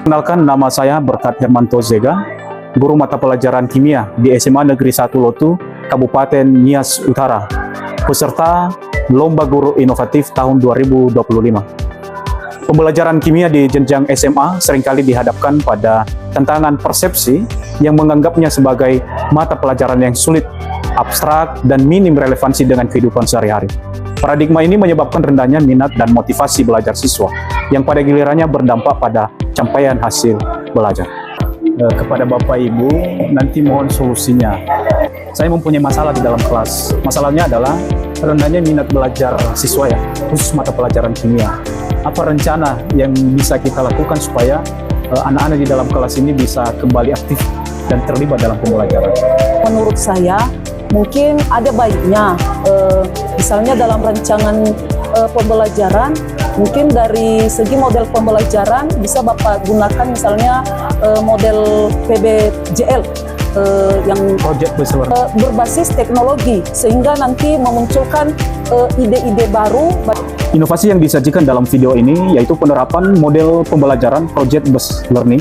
Perkenalkan, nama saya Berkat Hermanto Zega, guru mata pelajaran kimia di SMA Negeri 1 Lotu, Kabupaten Nias Utara, peserta Lomba Guru Inovatif tahun 2025. Pembelajaran kimia di jenjang SMA seringkali dihadapkan pada tantangan persepsi yang menganggapnya sebagai mata pelajaran yang sulit, abstrak, dan minim relevansi dengan kehidupan sehari-hari. Paradigma ini menyebabkan rendahnya minat dan motivasi belajar siswa, yang pada gilirannya berdampak pada capaian hasil belajar. Kepada Bapak Ibu, nanti mohon solusinya. Saya mempunyai masalah di dalam kelas. Masalahnya adalah rendahnya minat belajar siswa ya, khusus mata pelajaran kimia. Apa rencana yang bisa kita lakukan supaya anak-anak di dalam kelas ini bisa kembali aktif dan terlibat dalam pembelajaran? Menurut saya, mungkin ada baiknya, misalnya dalam rancangan pembelajaran, mungkin dari segi model pembelajaran bisa Bapak gunakan misalnya model PBJL yang berbasis teknologi, sehingga nanti memunculkan ide-ide baru. Inovasi yang disajikan dalam video ini yaitu penerapan model pembelajaran Project Based Learning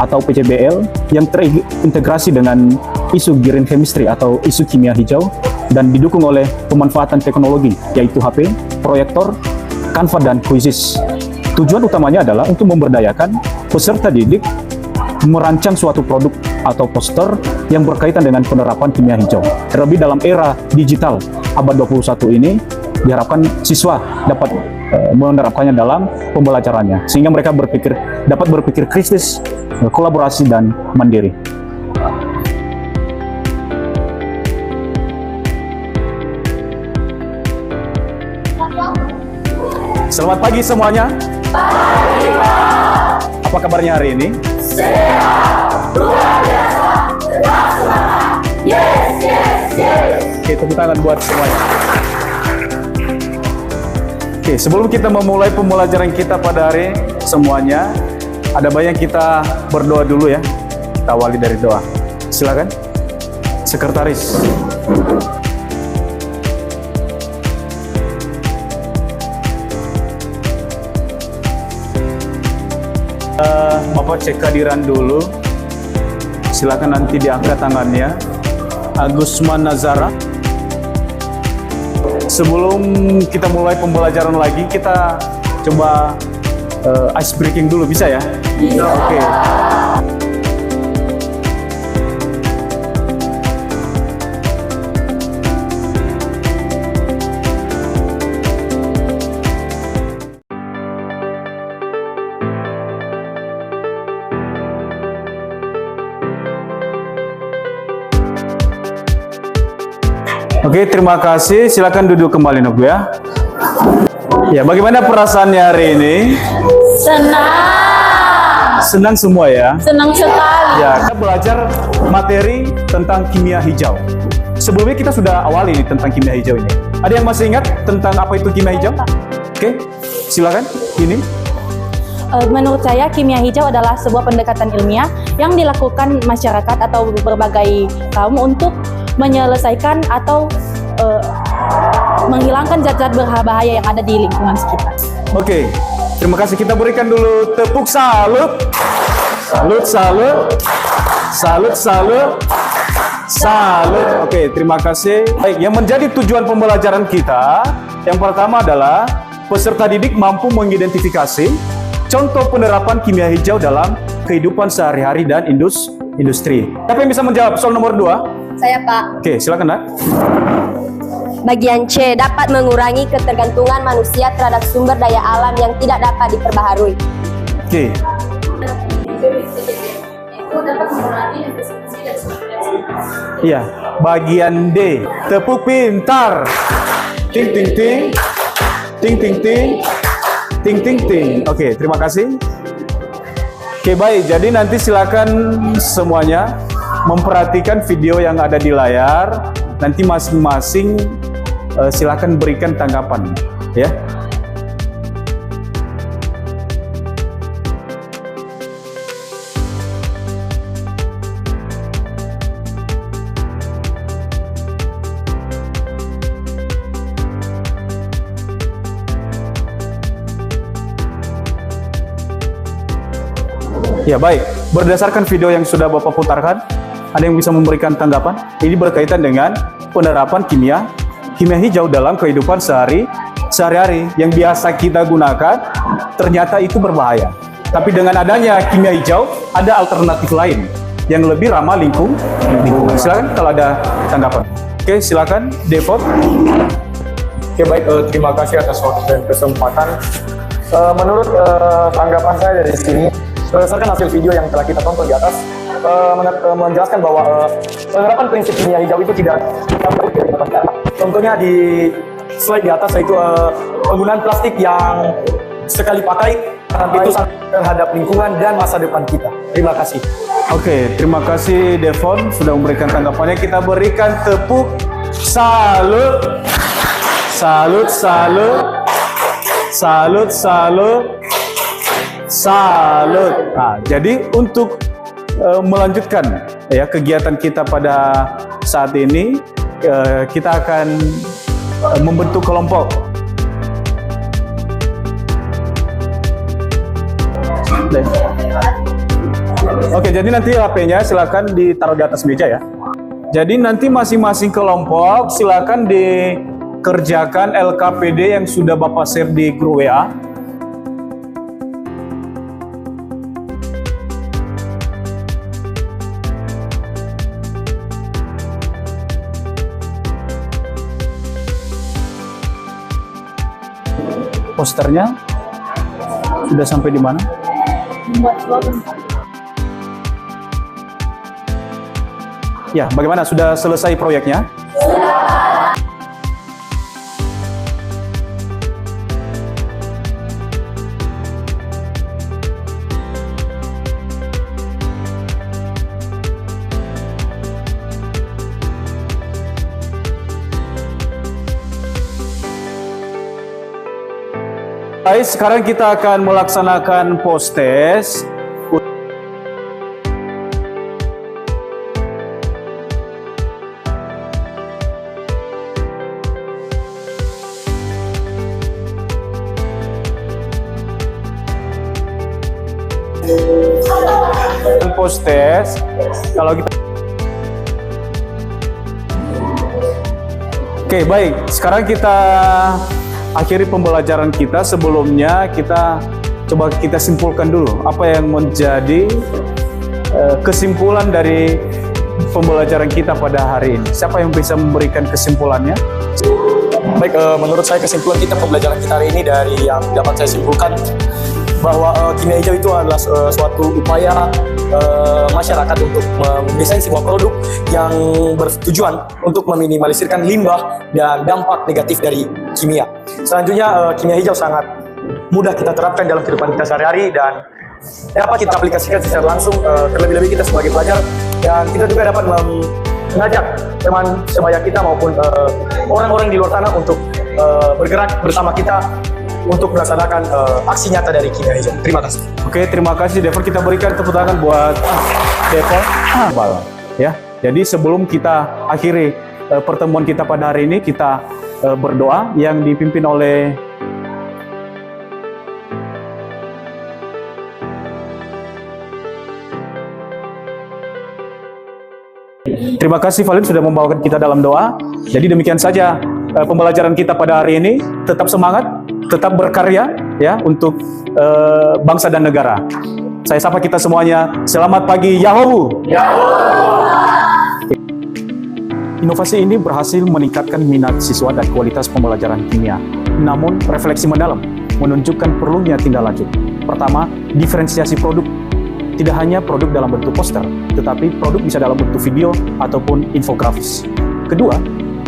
atau PCBL yang terintegrasi dengan isu green chemistry atau isu kimia hijau dan didukung oleh pemanfaatan teknologi yaitu HP, proyektor, Canva, dan Quizzes. Tujuan utamanya adalah untuk memberdayakan peserta didik merancang suatu produk atau poster yang berkaitan dengan penerapan kimia hijau. Terlebih dalam era digital abad 21 ini, diharapkan siswa dapat menerapkannya dalam pembelajarannya, sehingga mereka dapat berpikir kritis, kolaborasi, dan mandiri. Selamat pagi semuanya. Pagi, Pak. Apa kabarnya hari ini? Sehat, luar biasa, tetap semangat. Yes, yes, yes. Oke, tepuk tangan buat semuanya. Oke, sebelum kita memulai pembelajaran kita pada hari semuanya, ada banyak kita berdoa dulu ya. Kita awali dari doa. Silakan, Sekretaris. Bapak cek kehadiran dulu. Silakan nanti diangkat tangannya. Agusman Nazara. Sebelum kita mulai pembelajaran lagi, kita coba ice breaking dulu, bisa ya? Bisa. Oke. Oke, terima kasih. Silakan duduk kembali, Nobu ya. Ya, bagaimana perasaannya hari ini? Senang. Senang semua ya? Senang sekali. Ya, kita belajar materi tentang kimia hijau. Sebelumnya kita sudah awali tentang kimia hijau ini. Ada yang masih ingat tentang apa itu kimia hijau? Oke, silakan. Ini. Menurut saya, kimia hijau adalah sebuah pendekatan ilmiah yang dilakukan masyarakat atau berbagai kaum untuk menyelesaikan atau menghilangkan zat-zat berbahaya yang ada di lingkungan sekitar. Oke, terima kasih. Kita berikan dulu tepuk salut. Salut, salut. Salut, salut. Salut. Oke, terima kasih. Baik, yang menjadi tujuan pembelajaran kita, yang pertama adalah peserta didik mampu mengidentifikasi contoh penerapan kimia hijau dalam kehidupan sehari-hari dan industri. Siapa yang bisa menjawab soal nomor 2? Saya, Pak. Oke, silakan, Nak. Bagian C, dapat mengurangi ketergantungan manusia terhadap sumber daya alam yang tidak dapat diperbaharui. Oke. Iya, bagian D, tepuk pintar. Ting ting ting. Ting ting ting. Ting ting ting. Oke, terima kasih. Oke, baik. Jadi nanti silakan semuanya memperhatikan video yang ada di layar. Nanti masing-masing silakan berikan tanggapan, ya. Ya baik, berdasarkan video yang sudah Bapak putarkan, ada yang bisa memberikan tanggapan? Ini berkaitan dengan penerapan kimia hijau dalam kehidupan sehari-hari yang biasa kita gunakan, ternyata itu berbahaya. Tapi dengan adanya kimia hijau, ada alternatif lain yang lebih ramah lingkungan. Silakan kalau ada tanggapan. Oke, silakan Devon. Oke baik, terima kasih atas waktu dan kesempatan. Menurut tanggapan saya dari sini, berdasarkan hasil video yang telah kita tonton di atas, menjelaskan bahwa penerapan prinsip kimia hijau itu tidak dapat. Contohnya di slide di atas yaitu penggunaan plastik yang sekali pakai itu terhadap lingkungan dan masa depan kita. Terima kasih. Oke, terima kasih Devon sudah memberikan tanggapannya. Kita berikan tepuk salut. Salut, salut. Salut, salut. Salut. Nah, jadi untuk melanjutkan ya kegiatan kita pada saat ini, kita akan membentuk kelompok. Oke, jadi nanti HP-nya silakan ditaruh di atas meja ya. Jadi nanti masing-masing kelompok silakan dikerjakan LKPD yang sudah Bapak share di grup WA. Posternya sudah sampai di mana? Ya, bagaimana? Sudah selesai proyeknya? Baik, sekarang kita akan melaksanakan post test. Post test. Kalau kita Oke, baik. Sekarang kita akhiri pembelajaran kita. Sebelumnya kita coba kita simpulkan dulu apa yang menjadi kesimpulan dari pembelajaran kita pada hari ini. Siapa yang bisa memberikan kesimpulannya? Baik, menurut saya kesimpulan kita pembelajaran kita hari ini dari yang dapat saya simpulkan bahwa kimia hijau itu adalah suatu upaya masyarakat untuk mendesain sebuah produk yang bertujuan untuk meminimalisirkan limbah dan dampak negatif dari kimia. Selanjutnya, kimia hijau sangat mudah kita terapkan dalam kehidupan kita sehari-hari dan dapat kita aplikasikan secara langsung, terlebih-lebih kita sebagai pelajar, dan kita juga dapat mengajak teman sebaya kita maupun orang-orang di luar sana untuk bergerak bersama kita untuk melaksanakan aksi nyata dari kimia hijau. Terima kasih. Oke, terima kasih Devon. Kita berikan tepuk tangan buat Devon. Ya, jadi sebelum kita akhiri pertemuan kita pada hari ini, kita berdoa yang dipimpin oleh Terima kasih Valin sudah membawakan kita dalam doa. Jadi demikian saja pembelajaran kita pada hari ini. Tetap semangat, tetap berkarya ya untuk bangsa dan negara. Saya sapa kita semuanya. Selamat pagi, Yahowu. Inovasi ini berhasil meningkatkan minat siswa dan kualitas pembelajaran kimia. Namun refleksi mendalam menunjukkan perlunya tindak lanjut. Pertama, diferensiasi produk. Tidak hanya produk dalam bentuk poster, tetapi produk bisa dalam bentuk video ataupun infografis. Kedua,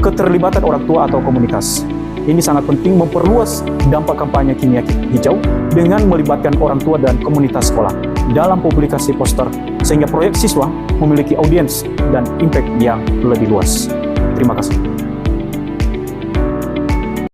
keterlibatan orang tua atau komunitas. Ini sangat penting memperluas dampak kampanye kimia hijau dengan melibatkan orang tua dan komunitas sekolah dalam publikasi poster, sehingga proyek siswa memiliki audiens dan impact yang lebih luas. Terima kasih.